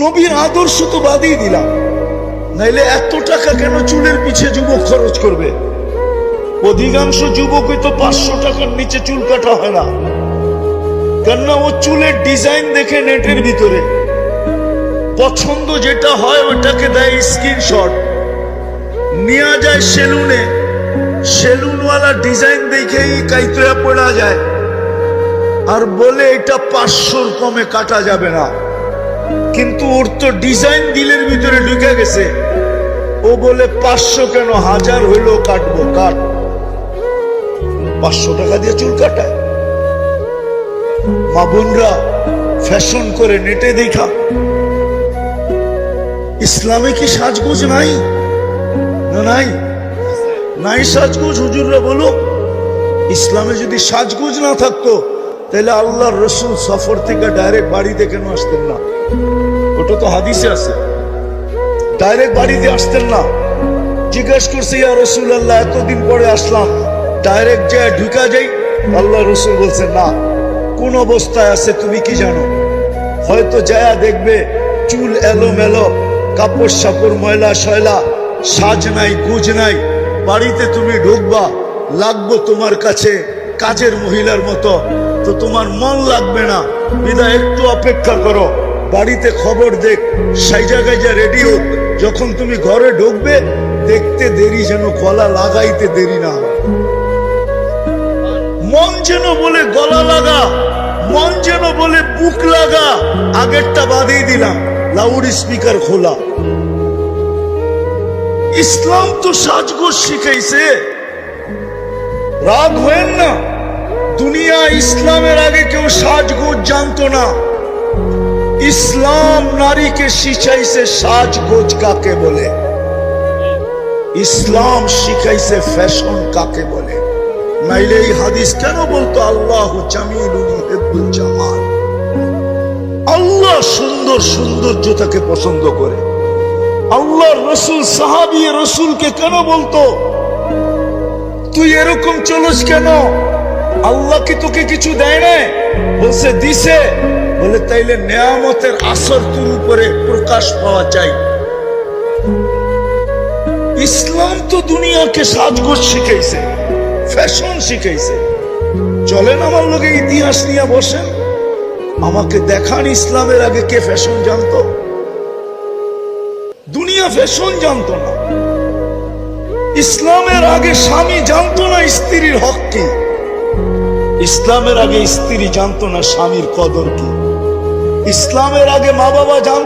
নবীর আদর্শ তো বাদই দিলাম, নাইলে এত টাকা কেন চুলের পিছে যুবক খরচ করবে? অধিকাংশ যুবকই তো 500 টাকার নিচে চুল কাটা হয় না, কেননা ও চুলের ডিজাইন দেখে নেটের ভিতরে পছন্দ যেটা হয় ওটাকে দেয় স্ক্রিনশট, নিয়ে যায় সেলুনে, সেলুনওয়ালা ডিজাইন দেখেই কাইতয়া পড়া যায় আর বলে এটা 500-র কমে কাটা যাবে না। কিন্তু ওর তো ডিজাইন দিলের ভিতরে ঢুকে গেছে, ও বলে 500 কেন, 1000 হইলেও কাটবো, কাট। 500 টাকা দিয়ে চুল কাটায়। মা বোনরা ফ্যাশন করে নেটে দেখা। ইসলামে কি সাজগোজ নাই? না নাই? নাই সাজগোজ? হুজুররা বলো, ইসলামে যদি সাজগোজ না থাকতো তাহলে আল্লাহর রসুল সফর থেকে ডাইরেক্ট বাড়িতে কেন আসতেন না? ওটা তো হাদিসে আছে, ডাইরেক্ট বাড়িতে আসতেন না। জিজ্ঞাসা করছে, ইয়া রাসূলুল্লাহ, এতদিন পরে আসলাম, ডাইরেক্ট যায় ঢুকা যাই? আল্লাহ রসুল বলছেন না, কোন অবস্থায় আছে তুমি কি জানো? হয়তো যায়া দেখবে চুল এলোমেলো, কাপড় সাপড় ময়লা শয়লা, সাজ নাই গুজ নাই, বাড়িতে তুমি ঢুকবা, লাগবো তোমার কাছে কাজের মহিলার মতো, তো তোমার মন লাগবে না। বিদায় একটু অপেক্ষা করো, বাড়িতে খবর দেখ, সাইজা গাইজা রেডি হোক, যখন তুমি ঘরে ঢুকবে দেখতে দেরি যেন গলা লাগাইতে দেরি না হয়। মন যেন বলে গলা লাগা, মন যেন বলে বুক লাগা। আগেরটা বাদেই দিলাম, লাউড স্পিকার খোলা। ইসলাম তো সাজগোজ শিখাইছে, রাগ হয়েন না। দুনিয়া ইসলামের আগে কেউ সাজগোজ জানতো না। ইসলাম নারীকে শিখাইছে সাজগোজ কাকে বলে, ইসলাম শিখাইছে ফ্যাশন কাকে বলে। নাইলে এই হাদিস কেন বলতো আল্লাহু জামিলুন ইউহিব্বুল জামাল? আল্লাহ সুন্দর সৌন্দর্যতাকে পছন্দ করে। আল্লাহর রাসূল সাহাবী রাসূলকে কেন বলতো তুই এরকম চলস কেন? আল্লাহ কি তোকে কিছু দেয় না? বলছে দিছে। বলে তাইলে নেয়ামতের আসর তোর উপরে প্রকাশ পাওয়া চাই। ইসলাম তো দুনিয়াকে সাজগোজ শিখাইছে, ফ্যাশন শিখাইছে। চলেন আমার লোকে ইতিহাস নিয়ে বসেন, আমাকে দেখান ইসলামের আগে কে ফ্যাশন জানতো? দুনিয়া ফ্যাশন জানতো না। ইসলামের আগে স্বামী জানতো না স্ত্রীর হক কি। ইসলামের আগে স্ত্রী জানতো না স্বামীর কদর কি। ইসলামের আগে মা বাবা জানতো